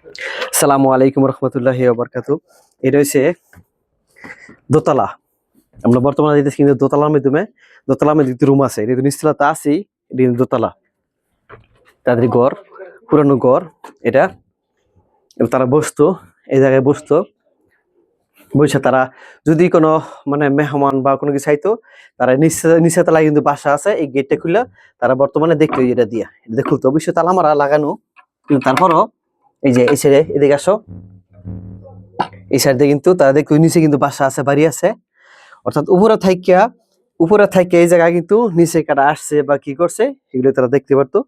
আসসালামু আলাইকুম রহমতুল্লাহি ওয়া বারাকাতুহু। এটা হচ্ছে দোতলা। আমরা বর্তমানে যেতেছি কিন্তু দোতলার মধ্যে রুম আছে। এটা নিচতলা তো আছেই, এটা কিন্তু দোতলা। তাদের ঘর, পুরানো ঘর এটা। এবং তারা বসতো, এই জায়গায় বসতো। বসে তারা যদি কোনো মানে মেহমান বা কোনো কিছু চাইতো, তারা নিচে তলায় কিন্তু বাসা আছে। এই গেটটা খুললে তারা বর্তমানে দেখতো এটা দিয়া। এটা খুলতো, অবশ্যই তালা মারা লাগানো, কিন্তু তারপরও এই যে এই ছেড়ে এদিকে আসো, এই সাইডে কিন্তু তারা দেখতো নিচে কিন্তু বাসা আছে, বাড়ি আছে। অর্থাৎ উপরে থাইকা এই জায়গায় কিন্তু নিচে কারা আসছে বা কি করছে এগুলো তারা দেখতে পারতো।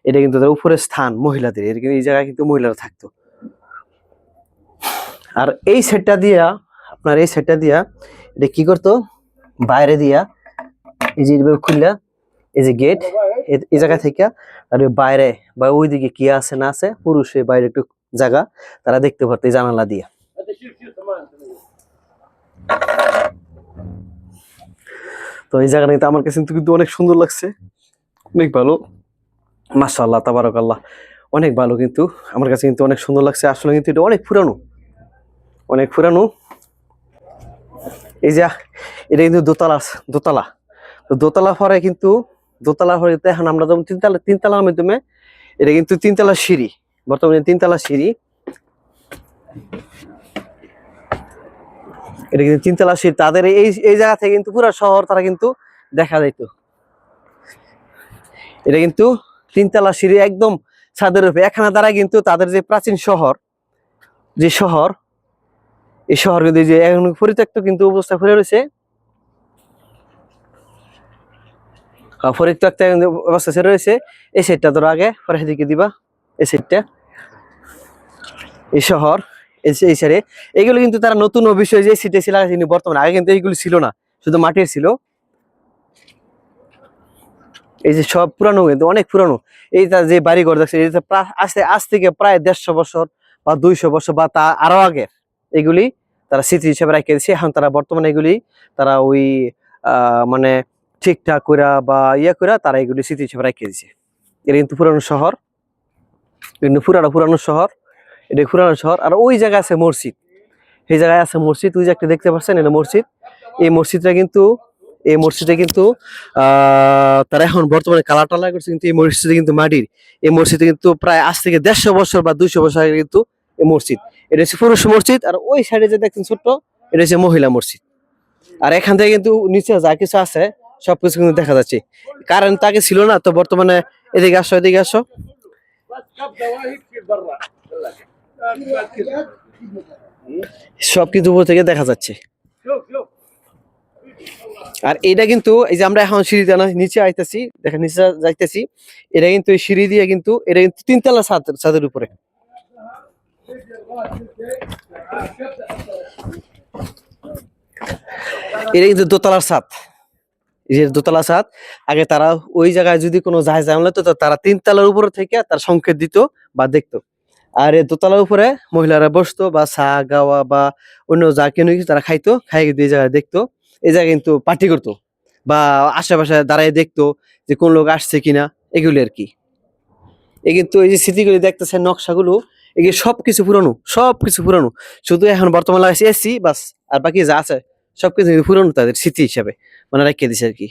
এটা কিন্তু তার উপরের স্থান মহিলাদের, এর কিন্তু এই জায়গায় কিন্তু মহিলারা থাকতো। আর এই সাইডটা দিয়া এটা কি করতো, বাইরে দিয়া এই যে খুললা, এই যে গেট, এই জায়গা থেকে আর বাইরে বা ওইদিকে কি আছে না আছে পুরুষের বাইরে একটু জায়গা তারা দেখতে পারতো এই জানালা দিয়া। তো এই জায়গাটা কিন্তু আমার কাছে কিন্তু অনেক সুন্দর লাগছে, অনেক ভালো। মাশাআল্লাহ তাবারাকাল্লাহ, অনেক ভালো। কিন্তু আমার কাছে কিন্তু অনেক সুন্দর লাগছে। আসলে কিন্তু এটা অনেক পুরানো। এই যে এটা কিন্তু দোতলা। তো দোতলা পরে এখন আমরা যেমন তিনতলার মাধ্যমে, এটা কিন্তু তিনতলা সিঁড়ি, বর্তমানে তিনতলা সিঁড়ি। এটা কিন্তু তিনতলা সিঁড়ি। তাদের এই জায়গা থেকে কিন্তু পুরো শহর তারা কিন্তু দেখা যাইতো। এটা কিন্তু তিনতলা সিঁড়ি একদম ছাদের উপরে। এখানে দ্বারা কিন্তু তাদের যে প্রাচীন শহর, এই শহর কিন্তু যে এখন পরিত্যক্ত কিন্তু অবস্থা পড়ে রয়েছে, পরিত্যক্ত অবস্থা ছেড়ে রয়েছে। এই সাইডটা ধরো আগে, পরে সেদিকে দিবা এই সাইডটা, এই শহর এই সাইডে। এইগুলো কিন্তু তারা নতুন বিষয় যে সিটে ছিল বর্তমানে, আগে কিন্তু এইগুলি ছিল না, শুধু মাটির ছিল। এই যে সব পুরানো, কিন্তু অনেক পুরানো। এই যে বাড়ি ঘর দেখছে, আজ থেকে প্রায় 150 বছর বা 200 বছর বা তা আরো আগের এগুলি তারা স্মৃতি হিসেবে রেখে দিচ্ছে। এখন তারা বর্তমানে এগুলি তারা ওই মানে ঠিকঠাক করে বা করে তারা এগুলি স্মৃতি হিসেবে রেখে দিচ্ছে। এটা কিন্তু পুরানো শহর, কিন্তু পুরানো শহর, এটা পুরানো শহর। আর ওই জায়গায় আছে মসজিদ, এই জায়গায় আছে মসজিদ, ওই যে একটা দেখতে পাচ্ছেন এটা মসজিদ। এই মসজিদে কিন্তু তারা এখন বর্তমানে কালার টালার করছে, কিন্তু এই মসজিদে কিন্তু মাটির। এই মসজিদে কিন্তু প্রায় আজ থেকে 150 বছর বা 200 বছর আগে কিন্তু এই মসজিদ। এটা হচ্ছে পুরুষ মসজিদ। আর ওই সাইডে যে দেখছেন ছোট্ট, এটা হচ্ছে মহিলা মসজিদ। আর এখান থেকে কিন্তু নিচে যা কিছু আছে সবকিছু কিন্তু দেখা যাচ্ছে। কারেন্ট তাকে ছিল না, তো বর্তমানে এদিকে আসো সব কিছু উপর থেকে দেখা যাচ্ছে। আর এটা কিন্তু এই যে আমরা এখন সিঁড়ি দিয়ে নিচে আইতেছি, দেখেন নিচে যাইতেছি, এটা কিন্তু এই সিঁড়ি দিয়ে কিন্তু এটা কিন্তু তিনতলা ছাদের উপরে। এটা কিন্তু দোতলার ছাদ, এই যে দোতলা ছাদ। আগে তারা ওই জায়গায় যদি কোনো জাহাজ জানলে তো তারা তিনতলার উপরে থেকে তার সংকেত দিত বা দেখতো। আর এই দোতলার উপরে মহিলারা বসতো বা চা গাওয়া বা অন্য যা কেন কিছু তারা খাইতো, খাই কিন্তু এই জায়গায় দেখতো। এই জায়গায় কিন্তু পার্টি করতো বা আশেপাশে দাঁড়ায় দেখতো যে কোন লোক আসছে কিনা, এগুলি আর কি। এই কিন্তু এই যে স্মৃতিগুলি দেখতেছেন, নকশাগুলো, এগুলি সবকিছু পুরানো। শুধু এখন বর্তমানে লাগাইছে এসি বাস, আর বাকি যা আছে সবকিছু পুরানো, তাদের স্মৃতি হিসাবে মানে রেখে দিছে আর কি।